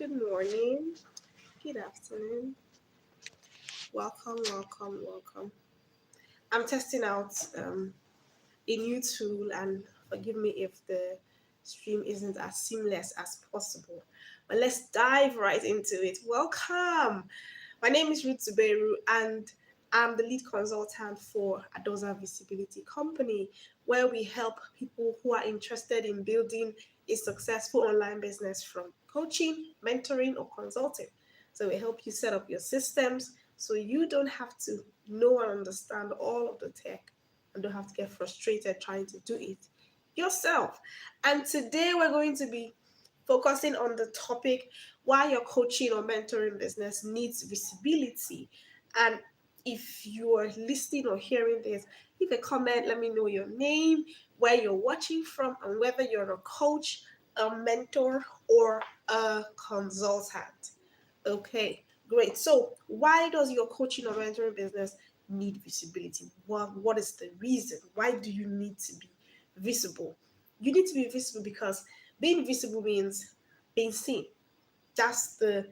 Good morning, good afternoon. Welcome. I'm testing out a new tool, and forgive me if the stream isn't as seamless as possible. But let's dive right into it. Welcome. My name is Ruth Zuberu, and I'm the lead consultant for Adoza Visibility Company, where we help people who are interested in building a successful online business from coaching, mentoring, or consulting. So we help you set up your systems so you don't have to know and understand all of the tech and don't have to get frustrated trying to do it yourself. And today we're going to be focusing on the topic why your coaching or mentoring business needs visibility. And if you are listening or hearing this, leave a comment, let me know your name, where you're watching from, and whether you're a coach, a mentor, or a consultant. Okay, great. So, why does your coaching or mentoring business need visibility? What is the reason? Why do you need to be visible? You need to be visible because being visible means being seen. That's the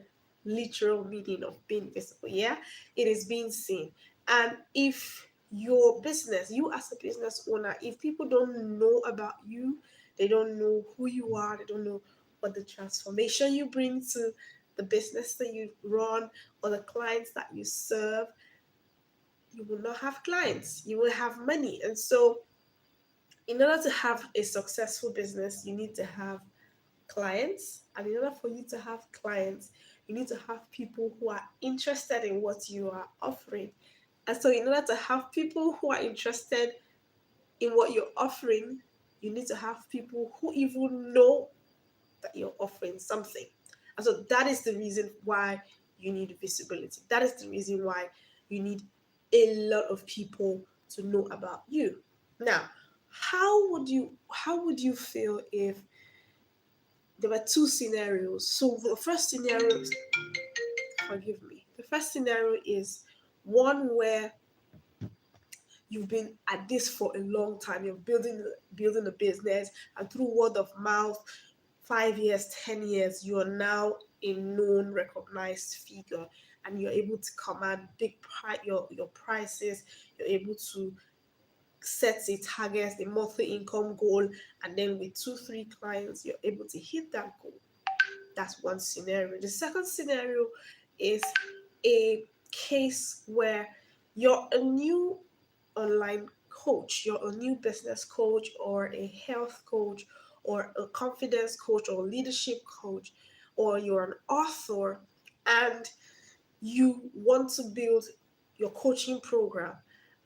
literal meaning of being visible. Yeah, it is being seen. And if your business, you as a business owner, if people don't know about you, they don't know who you are, they don't know what the transformation you bring to the business that you run or the clients that you serve, you will not have clients, you will have money. And so in order to have a successful business, you need to have clients. And in order for you to have clients, you need to have people who are interested in what you are offering. And so, in order to have people who are interested in what you're offering, you need to have people who even know that you're offering something. And so, that is the reason why you need visibility. That is the reason why you need a lot of people to know about you. Now, how would you feel if there were two scenarios? So the first scenario, forgive me, the first scenario is one where you've been at this for a long time, you're building a business, and through word of mouth, 5 years, 10 years, you are now a known, recognized figure, and you're able to command your prices. You're able to set a target, a monthly income goal, and then with 2 3 clients you're able to hit that goal. That's one scenario. The second scenario is a case where you're a new online coach, you're a new business coach, or a health coach, or a confidence coach, or leadership coach, or you're an author, and you want to build your coaching program,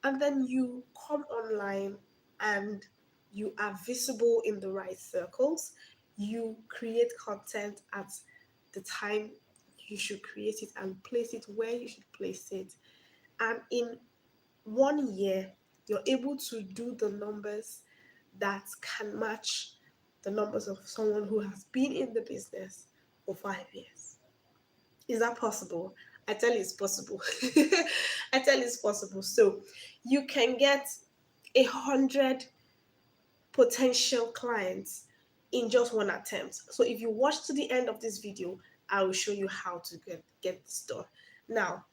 and then you come online and you are visible in the right circles, you create content at the time you should create it and place it where you should place it, and in 1 year you're able to do the numbers that can match the numbers of someone who has been in the business for 5 years. Is that possible? I tell you it's possible. I tell you it's possible. So you can get 100 potential clients in just one attempt. So if you watch to the end of this video, I will show you how to get this done. Now,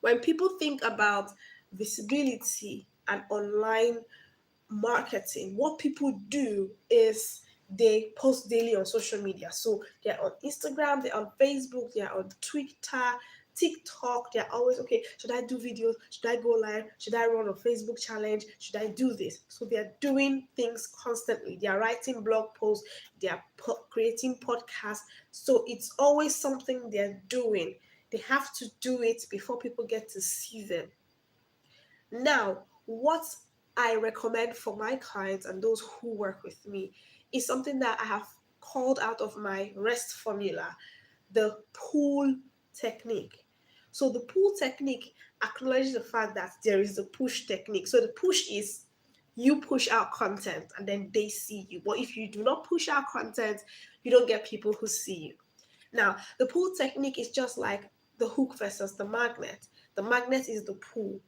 when people think about visibility and online marketing, what people do is they post daily on social media. So they're on Instagram, they're on Facebook, they're on Twitter, TikTok. They're always, okay, should I do videos? Should I go live? Should I run a Facebook challenge? Should I do this? So they're doing things constantly. They are writing blog posts, they are creating podcasts. So it's always something they're doing. They have to do it before people get to see them. Now, what I recommend for my clients and those who work with me is something that I have called out of my REST formula, the pull technique. So the pull technique acknowledges the fact that there is the push technique. So the push is you push out content and then they see you. But if you do not push out content, you don't get people who see you. Now, the pull technique is just like the hook versus the magnet. The magnet is the pull.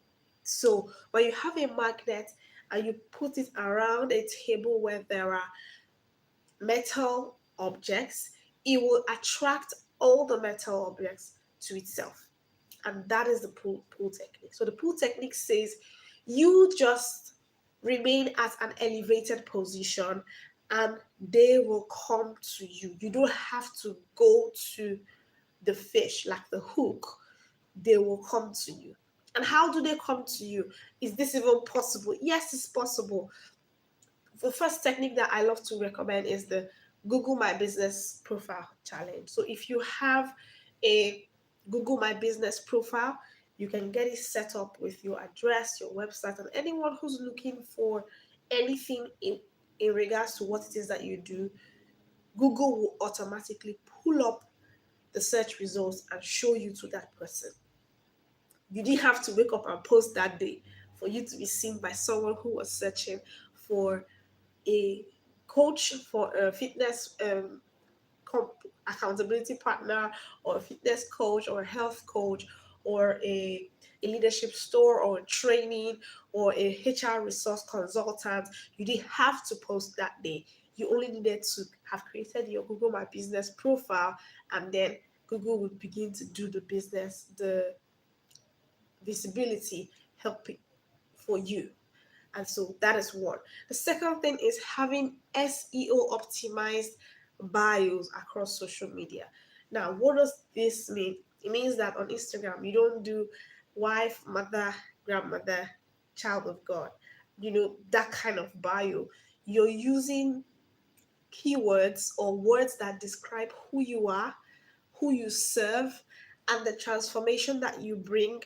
So when you have a magnet and you put it around a table where there are metal objects, it will attract all the metal objects to itself. And that is the pull technique. So the pull technique says you just remain at an elevated position and they will come to you. You don't have to go to the fish like the hook, they will come to you. And how do they come to you? Is this even possible? Yes, it's possible. The first technique that I love to recommend is the Google My Business Profile Challenge. So if you have a Google My Business profile, you can get it set up with your address, your website, and anyone who's looking for anything in regards to what it is that you do, Google will automatically pull up the search results and show you to that person. You didn't have to wake up and post that day for you to be seen by someone who was searching for a coach, for a fitness accountability partner, or a fitness coach, or a health coach, or a leadership store, or a training, or a HR resource consultant. You didn't have to post that day. You only needed to have created your Google My Business profile, and then Google would begin to do the visibility helping for you. And so that is one. The second thing is having SEO optimized bios across social media. Now, what does this mean? It means that on Instagram, you don't do wife, mother, grandmother, child of God, that kind of bio. You're using keywords or words that describe who you are, who you serve, and the transformation that you bring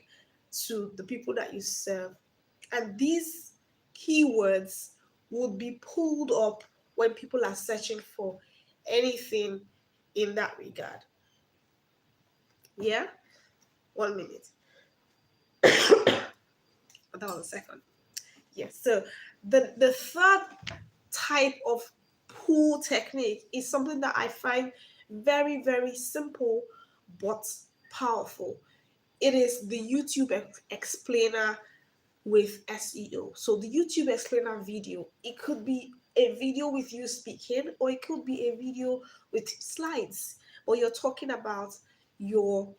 to the people that you serve. And these keywords would be pulled up when people are searching for anything in that regard. Yeah? 1 minute. That was a second. Yes. So the third type of pull technique is something that I find very, very simple but powerful. It is the YouTube explainer with SEO. So the YouTube explainer video, it could be a video with you speaking, or it could be a video with slides, or you're talking about your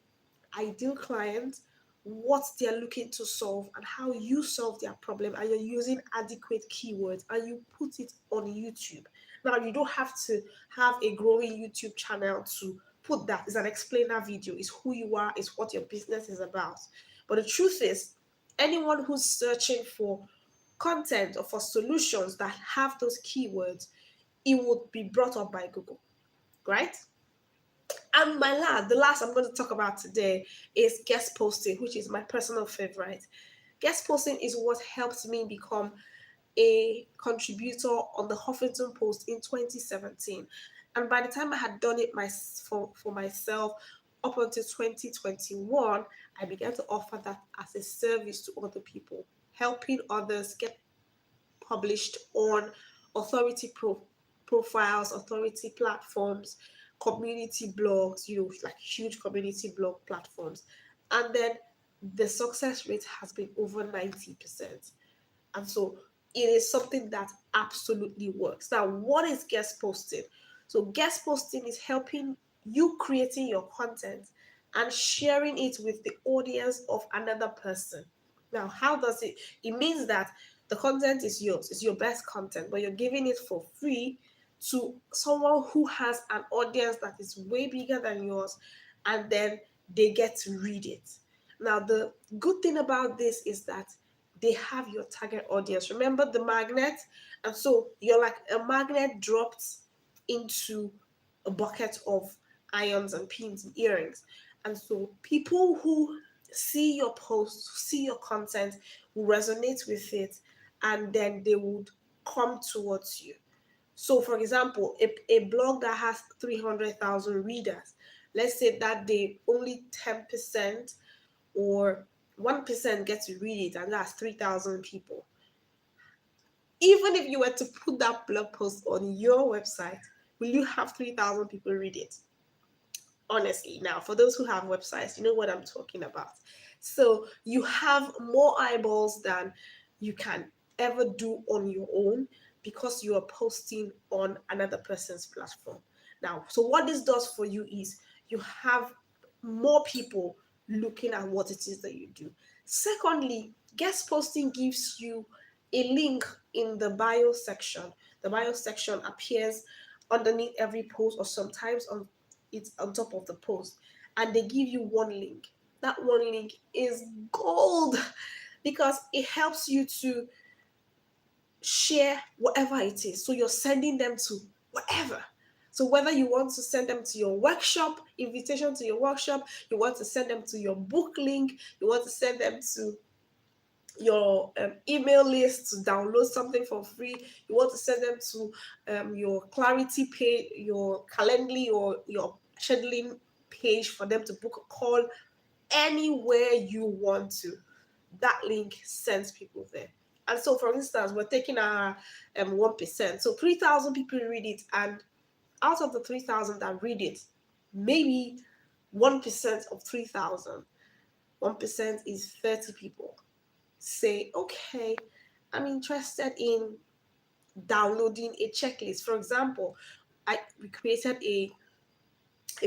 ideal client, what they're looking to solve, and how you solve their problem, and you're using adequate keywords, and you put it on YouTube. Now, you don't have to have a growing YouTube channel to put that. It's an explainer video. It's who you are, it's what your business is about. But the truth is, anyone who's searching for content or for solutions that have those keywords, it would be brought up by Google, right? And the last I'm going to talk about today is guest posting, which is my personal favorite. Guest posting is what helped me become a contributor on the Huffington Post in 2017. And by the time I had done it for myself up until 2021, I began to offer that as a service to other people, helping others get published on authority profiles, authority platforms, community blogs, like huge community blog platforms. And then the success rate has been over 90%. And so it is something that absolutely works. Now, what is guest posting? So guest posting is helping you creating your content and sharing it with the audience of another person. Now, how does it? It means that the content is yours. It's your best content, but you're giving it for free to someone who has an audience that is way bigger than yours, and then they get to read it. Now, the good thing about this is that they have your target audience. Remember the magnet? And so you're like a magnet dropped into a bucket of irons and pins and earrings. And so people who see your post, see your content, will resonate with it, and then they would come towards you. So, for example, a blog that has 300,000 readers, let's say that they only 10% or 1% get to read it, and that's 3,000 people. Even if you were to put that blog post on your website, will you have 3,000 people read it? Honestly, now, for those who have websites, you know what I'm talking about. So you have more eyeballs than you can ever do on your own, because you are posting on another person's platform. Now, so what this does for you is you have more people looking at what it is that you do. Secondly, guest posting gives you a link in the bio section. The bio section appears underneath every post, or sometimes on it's on top of the post, and they give you one link. That one link is gold because it helps you to share whatever it is. So you're sending them to whatever. So whether you want to send them to your workshop, invitation to your workshop, you want to send them to your book link, you want to send them to your email list to download something for free, you want to send them to your clarity page, your calendly, or your scheduling page for them to book a call, anywhere you want to, that link sends people there. And so, for instance, we're taking our 1%. So 3,000 people read it, and out of the 3,000 that read it, maybe 1% of 3,000, 1% is 30 people say, okay, I'm interested in downloading a checklist. For example, we created a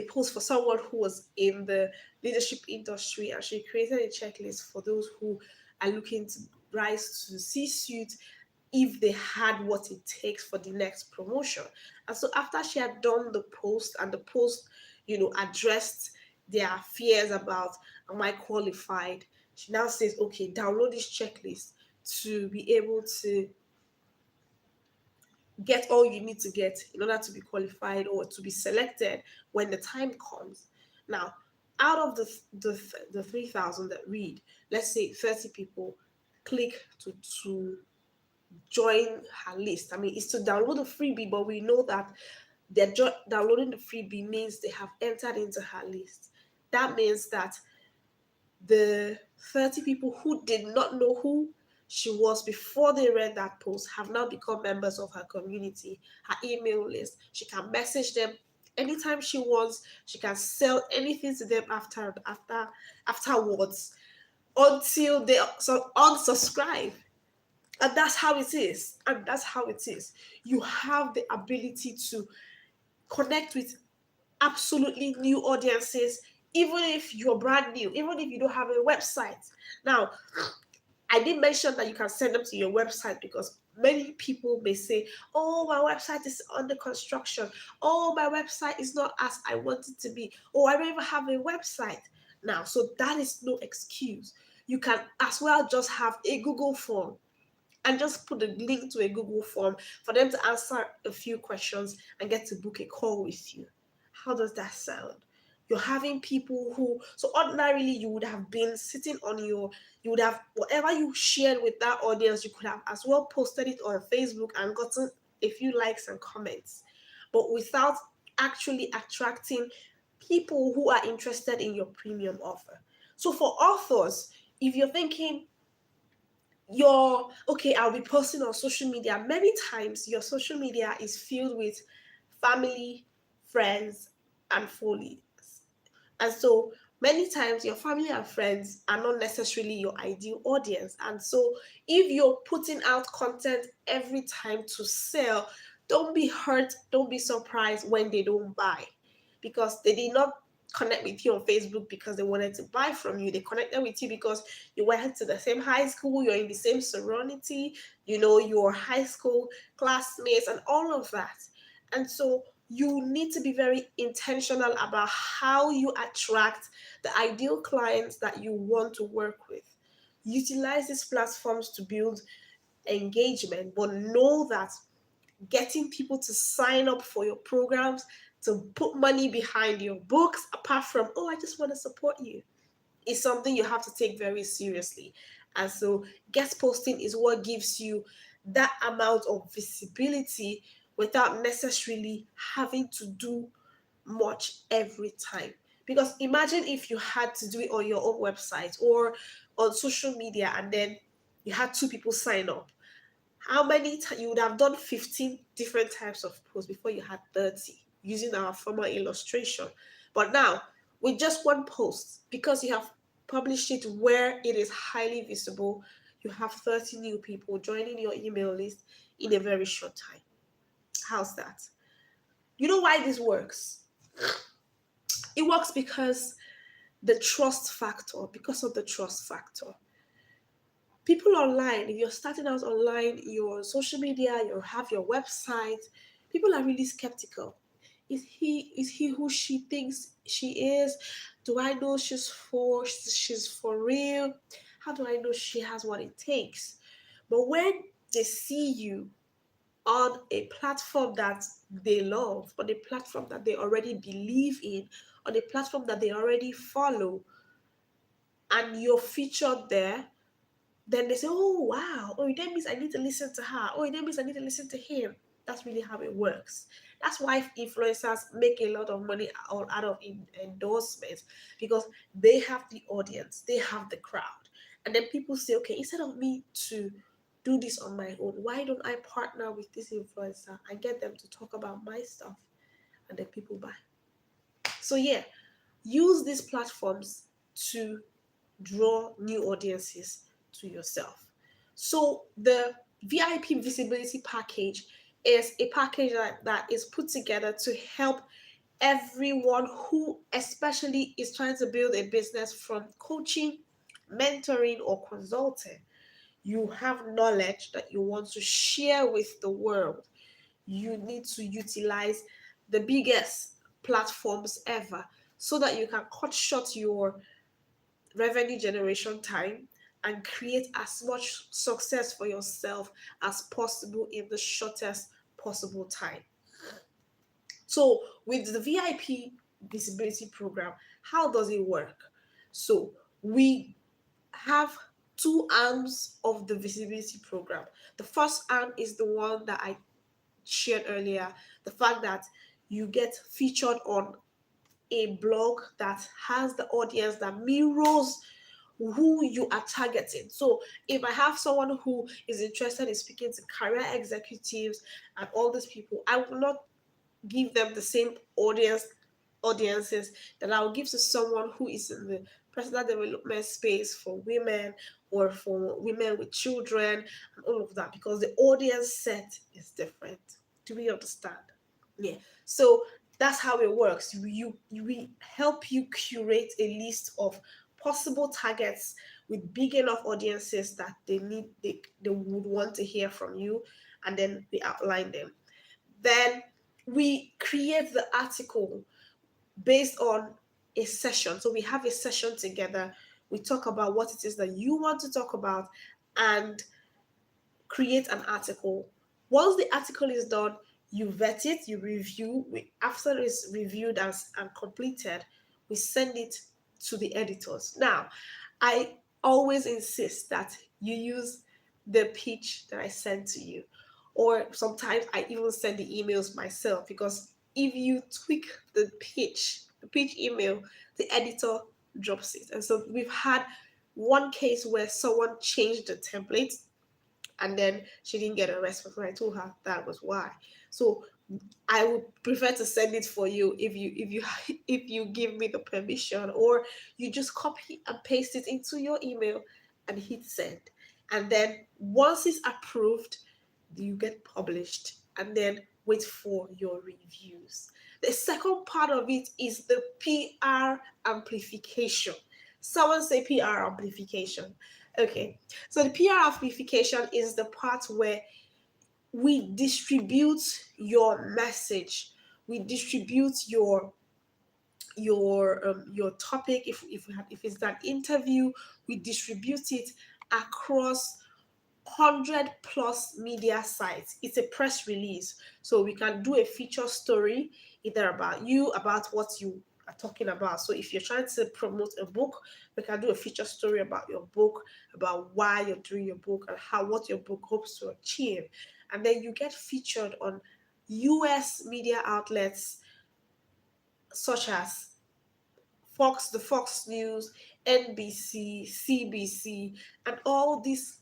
post for someone who was in the leadership industry, and she created a checklist for those who are looking to rise to C-suite if they had what it takes for the next promotion. And so after she had done the post, and the post, addressed their fears about, am I qualified? She now says, okay, download this checklist to be able to get all you need to get in order to be qualified or to be selected when the time comes. Now, out of the 3,000 that read, let's say 30 people click to join her list. I mean, it's to download the freebie, but we know that downloading the freebie means they have entered into her list. That means that the 30 people who did not know who she was before they read that post have now become members of her community, her email list. She can message them anytime she wants. She can sell anything to them afterwards until they unsubscribe. And that's how it is. And that's how it is. You have the ability to connect with absolutely new audiences, even if you're brand new, even if you don't have a website. Now, I did mention that you can send them to your website because many people may say, oh, my website is under construction. Oh, my website is not as I want it to be. Oh, I don't even have a website. Now, so that is no excuse. You can as well just have a Google form and just put a link to a Google form for them to answer a few questions and get to book a call with you. How does that sound? You're having people who, so ordinarily you would have been sitting on you would have, whatever you shared with that audience, you could have as well posted it on Facebook and gotten a few likes and comments, but without actually attracting people who are interested in your premium offer. So for authors, if you're thinking, okay, I'll be posting on social media, many times your social media is filled with family, friends, and follies. And so many times your family and friends are not necessarily your ideal audience. And so if you're putting out content every time to sell, don't be hurt, don't be surprised when they don't buy, because they did not connect with you on Facebook because they wanted to buy from you. They connected with you because you went to the same high school, you're in the same sorority, your high school classmates and all of that. And so you need to be very intentional about how you attract the ideal clients that you want to work with. Utilize these platforms to build engagement, but know that getting people to sign up for your programs, to put money behind your books, apart from, oh, I just want to support you, is something you have to take very seriously. And so guest posting is what gives you that amount of visibility without necessarily having to do much every time. Because imagine if you had to do it on your own website or on social media, and then you had two people sign up. How many times you would have done 15 different types of posts before you had 30, using our former illustration. But now, with just one post, because you have published it where it is highly visible, you have 30 new people joining your email list in a very short time. How's that? You know why this works? It works because the trust factor, because of the trust factor. People online, if you're starting out online, your social media, you have your website, people are really skeptical. Is he who she thinks she is? Do I know she's for real? How do I know she has what it takes? But when they see you on a platform that they love, on a platform that they already believe in, on a platform that they already follow, and you're featured there, then they say, oh, wow, oh, that means I need to listen to her. Oh, that means I need to listen to him. That's really how it works. That's why influencers make a lot of money out of endorsements, because they have the audience, they have the crowd. And then people say, okay, instead of me to do this on my own, why don't I partner with this influencer and get them to talk about my stuff? And then people buy. So, yeah, use these platforms to draw new audiences to yourself. So the VIP visibility package is a package that is put together to help everyone who especially is trying to build a business, from coaching, mentoring, or consulting. You have knowledge that you want to share with the world. You need to utilize the biggest platforms ever so that you can cut short your revenue generation time and create as much success for yourself as possible in the shortest possible time. So, with the VIP visibility program, how does it work? So, we have two arms of the visibility program. The first arm is the one that I shared earlier, the fact that you get featured on a blog that has the audience that mirrors who you are targeting. So if I have someone who is interested in speaking to career executives and all these people, I will not give them the same audiences that I'll give to someone who is in the personal development space for women, or for women with children, and all of that, because the audience set is different. Do we understand? Yeah. So that's how it works. We help you curate a list of possible targets with big enough audiences that they would want to hear from you, and then we outline them. Then we create the article based on a session. So we have a session together. We talk about what it is that you want to talk about and create an article. Once the article is done, you vet it, you review. After it's reviewed and completed, we send it to the editors. Now, I always insist that you use the pitch that I send to you, or sometimes I even send the emails myself, because if you tweak the pitch email, the editor drops it. And so we've had one case where someone changed the template and then she didn't get a response when I told her that was why. So I would prefer to send it for you if you give me the permission, or you just copy and paste it into your email and hit send. And then once it's approved, you get published, and then wait for your reviews. The second part of it is the PR amplification. Someone say PR amplification. Okay. So the PR amplification is the part where we distribute your message, we distribute your topic. If it's an interview, we distribute it across 100 plus media sites. It's a press release, so we can do a feature story either about you, about what you are talking about. So if you're trying to promote a book, we can do a feature story about your book, about why you're doing your book and how what your book hopes to achieve. And then you get featured on US media outlets such as Fox News, NBC, CBC, and all these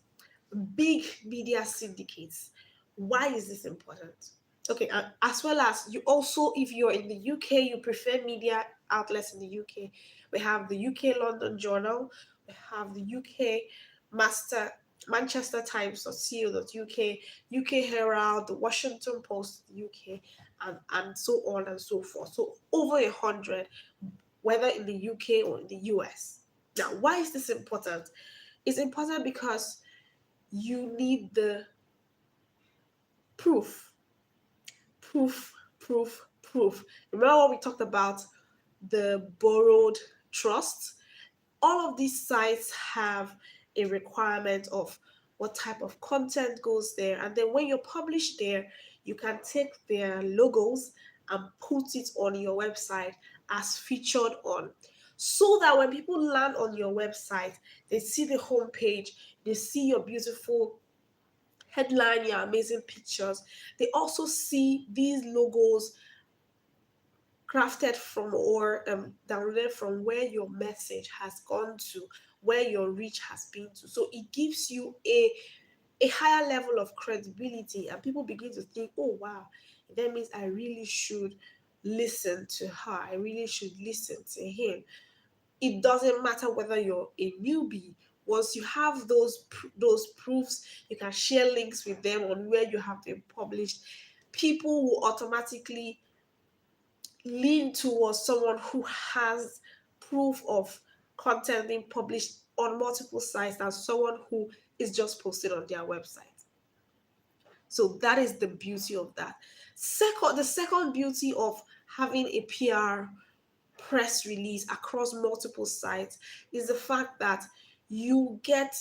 big media syndicates. Why is this important? Okay, as well as you also, if you're in the UK, you prefer media outlets in the UK. We have the UK London Journal, we have the UK Master Manchester Times.co.uk, UK Herald, the Washington Post, UK, and so on and so forth. So over 100. whether in the UK or in the US. Now, why is this important? It's important because you need the proof, proof. Remember what we talked about, the borrowed trust? All of these sites have a requirement of what type of content goes there. And then when you're published there, you can take their logos and put it on your website as featured on. So that when people land on your website, they see the homepage, they see your beautiful headline, your amazing pictures. They also see these logos crafted from or downloaded from where your message has gone to, where your reach has been to. So it gives you a higher level of credibility, and people begin to think, oh wow, that means I really should listen to her. I really should listen to him. It doesn't matter whether you're a newbie. Once you have those proofs, you can share links with them on where you have been published. People will automatically lean towards someone who has proof of content being published on multiple sites than someone who is just posted on their website. So that is the beauty of that. The second beauty of having a PR press release across multiple sites is the fact that you get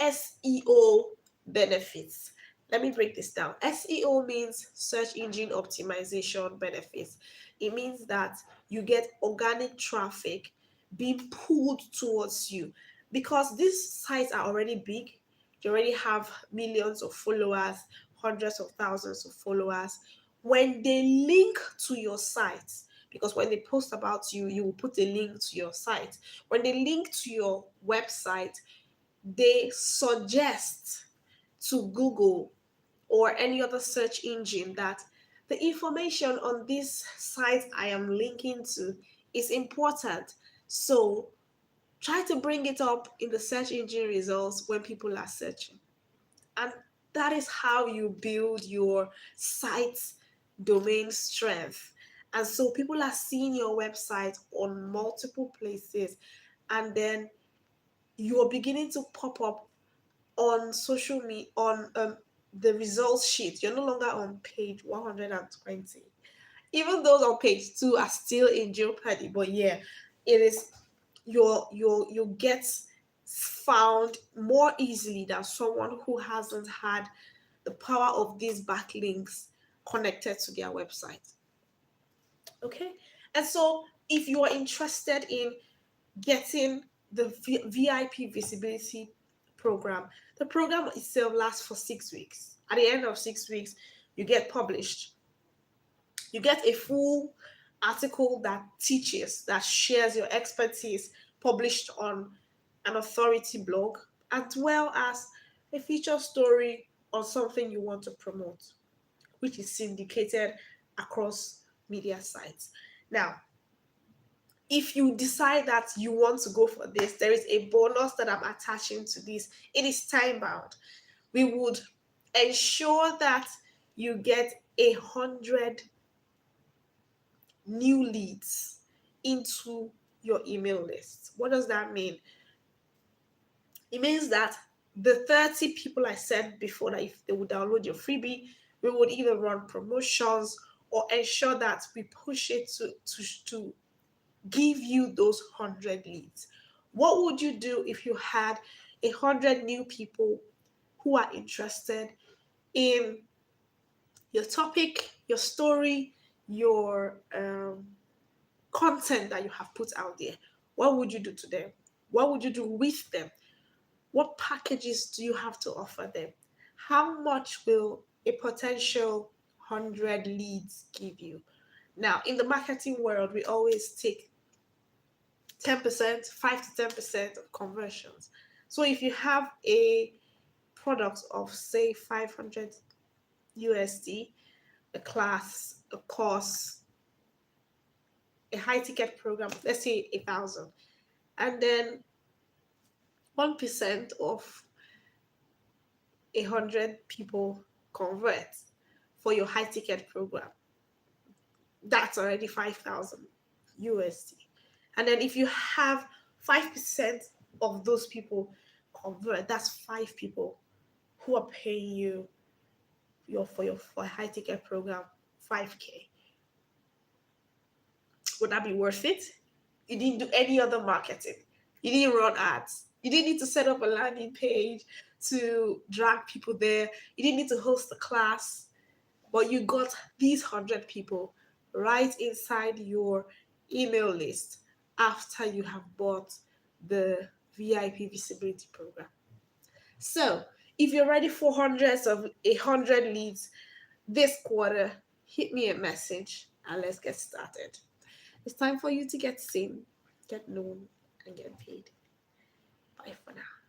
SEO benefits. Let me break this down. SEO means search engine optimization benefits. It means that you get organic traffic being pulled towards you because these sites are already big. They already have millions of followers, hundreds of thousands of followers. When they link to your site, because when they post about you, you will put a link to your site. When they link to your website, they suggest to Google or any other search engine that the information on this site I am linking to is important. So try to bring it up in the search engine results when people are searching. And that is how you build your site's domain strength. And so people are seeing your website on multiple places, and then you're beginning to pop up on social media on the results sheet. You're no longer on page 120. Even those on page 2 are still in jeopardy. But yeah, it is you get found more easily than someone who hasn't had the power of these backlinks connected to their website. Okay, and so if you are interested in getting the VIP visibility program. The program itself lasts for 6 weeks. At the end of 6 weeks, you get published. You get a full article that teaches, that shares your expertise, published on an authority blog, as well as a feature story on something you want to promote, which is syndicated across media sites. Now, if you decide that you want to go for this, there is a bonus that I'm attaching to this. It is time bound. We would ensure that you get 100 new leads into your email list. What does that mean? It means that the 30 people I said before that if they would download your freebie, we would either run promotions or ensure that we push it to give you those 100 leads. What would you do if you had 100 new people who are interested in your topic, your story, your content that you have put out there? What would you do to them? What would you do with them? What packages do you have to offer them? How much will a potential 100 leads give you? Now, in the marketing world, we always take 10%, 5 to 10% of conversions. So if you have a product of say 500 USD, a class, a course, a high ticket program, let's say 1,000, and then 1% of 100 people convert for your high ticket program, that's already 5,000 USD. And then if you have 5% of those people convert, that's 5 people who are paying you for a high ticket program 5K. Would that be worth it? You didn't do any other marketing. You didn't run ads. You didn't need to set up a landing page to drag people there. You didn't need to host a class. But you got these 100 people right inside your email list after you have bought the VIP visibility program. So if you're ready for hundreds of 100 leads this quarter, hit me a message and let's get started. It's time for you to get seen, get known, and get paid. Bye for now.